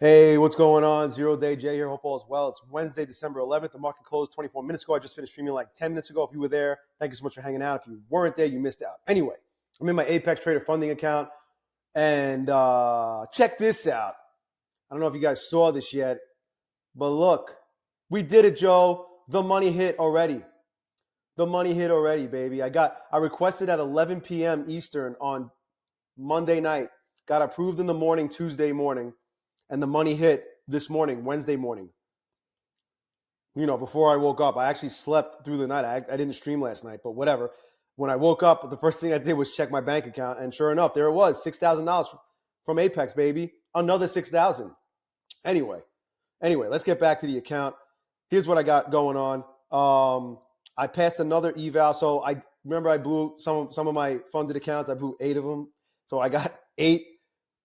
Hey, what's going on? Zero Day Jay here. Hope all is well. It's Wednesday, December 11th. The market closed 24 minutes ago. I just finished streaming like 10 minutes ago. If you were there, thank you so much for hanging out. If you weren't there, you missed out. Anyway, I'm in my Apex Trader funding account, and check this out. I don't know if you guys saw this yet, but look, we did it, Joe. The money hit already. The money hit already, baby. I requested at 11 p.m. Eastern on Monday night. Got approved in the morning, Tuesday morning. And the money hit this morning, Wednesday morning. You know, before I woke up, I actually slept through the night. I didn't stream last night, but whatever. When I woke up, the first thing I did was check my bank account, and sure enough, there it was, $6,000 from Apex, baby. Another $6,000. Anyway, let's get back to the account. Here's what I got going on. I passed another eval. So I remember I blew some of my funded accounts. I blew 8 of them. So I got 8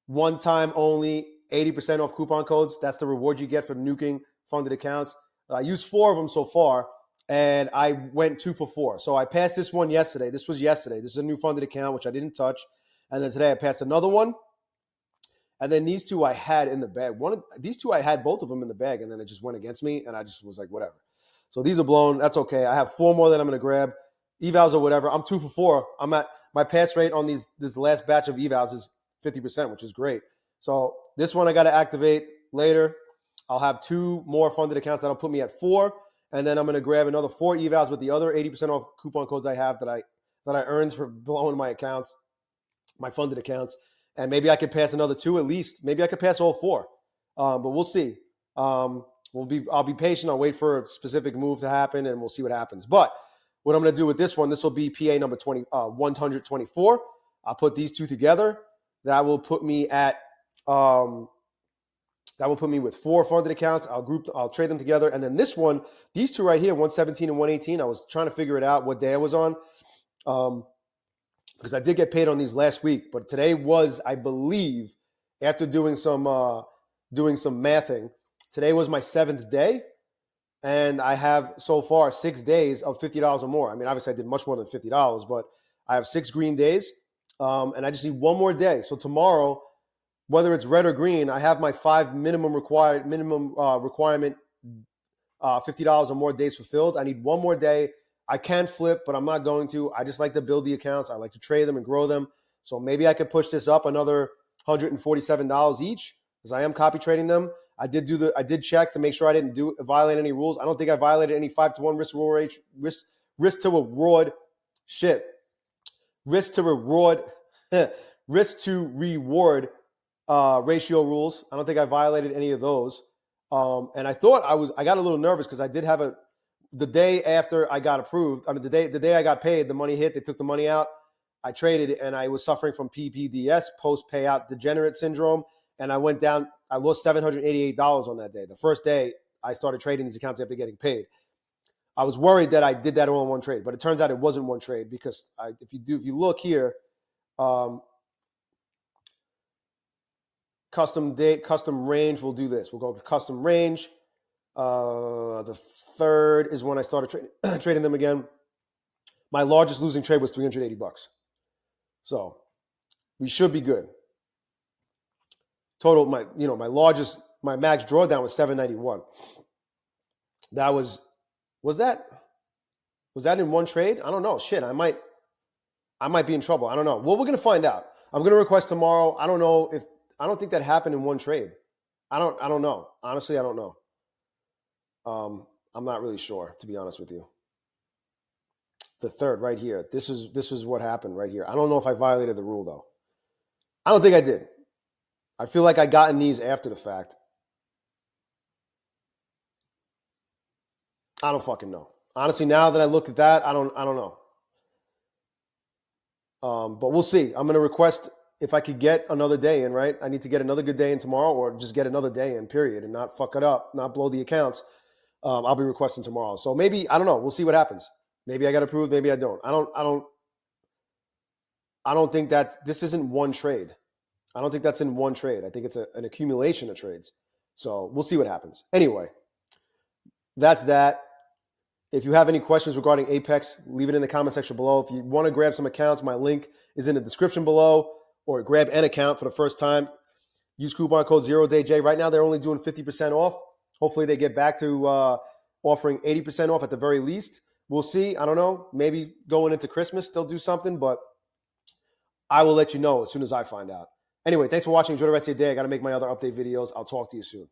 one-time only 80% off coupon codes. That's the reward you get for nuking funded accounts. I used 4 of them so far, and I went 2 for 4. So I passed this one yesterday. This was yesterday. This is a new funded account, which I didn't touch. And then today I passed another one. And then these 2 I had in the bag. These 2 I had both of them in the bag, and then it just went against me, and I just was like, whatever. So these are blown. That's okay. I have 4 more that I'm going to grab. Evals or whatever. I'm 2 for 4. I'm at my pass rate on this last batch of evals is 50%, which is great. So this one I got to activate later. I'll have 2 more funded accounts that'll put me at 4, and then I'm going to grab another 4 evals with the other 80% off coupon codes I have that I earned for blowing my accounts, my funded accounts, and maybe I could pass another 2 at least. Maybe I could pass all 4, but we'll see. I'll be patient. I'll wait for a specific move to happen, and we'll see what happens. But what I'm going to do with this one, this will be PA number 124. I'll put these 2 together. That will put me at with 4 funded accounts. I'll trade them together. And then this one, these 2 right here, 117 and 118, I was trying to figure it out what day I was on. Because I did get paid on these last week, but today was, I believe, after doing some mathing, today was my 7th day. And I have so far 6 days of $50 or more. I mean, obviously I did much more than $50, but I have 6 green days. And I just need 1 more day. So tomorrow, whether it's red or green, I have my 5 minimum requirement, $50 or more days fulfilled. I need 1 more day. I can flip, but I'm not going to. I just like to build the accounts. I like to trade them and grow them. So maybe I could push this up another $147 each, because I am copy trading them. I did check to make sure I didn't violate any rules. I don't think I violated any 5-to-1 risk to reward ratio rules. I don't think I violated any of those. And I thought I got a little nervous because I did have the day after I got approved. I mean, the day I got paid, the money hit. They took the money out. I traded, and I was suffering from PPDS, post payout degenerate syndrome, and I went down. I lost $788 on that day. The first day I started trading these accounts after getting paid. I was worried that I did that all in one trade, but it turns out it wasn't one trade, because if you look here, custom date, custom range, we'll do this. We'll go custom range. The 3rd is when I started trading them again. My largest losing trade was $380. So we should be good. Total, my max drawdown was $791. That was that in one trade? I don't know. Shit, I might be in trouble. I don't know. Well, we're gonna find out. I'm gonna request tomorrow. I don't think that happened in one trade. I don't know. Honestly, I don't know. I'm not really sure, to be honest with you. The 3rd right here. This is what happened right here. I don't know if I violated the rule, though. I don't think I did. I feel like I got in these after the fact. I don't fucking know. Honestly, now that I looked at that, I don't know. But we'll see. I'm going to request if I could get another day in, right? I need to get another good day in tomorrow, or just get another day in, period, and not fuck it up, not blow the accounts. I'll be requesting tomorrow. So maybe, I don't know. We'll see what happens. Maybe I got approved. Maybe I don't. I don't think that this isn't one trade. I don't think that's in one trade. I think it's an accumulation of trades. So we'll see what happens. Anyway, that's that. If you have any questions regarding Apex, leave it in the comment section below. If you want to grab some accounts, my link is in the description below, or grab an account for the first time. Use coupon code ZERODAYJAY. Right now, they're only doing 50% off. Hopefully, they get back to offering 80% off at the very least. We'll see. I don't know. Maybe going into Christmas, they'll do something, but I will let you know as soon as I find out. Anyway, thanks for watching. Enjoy the rest of your day. I got to make my other update videos. I'll talk to you soon.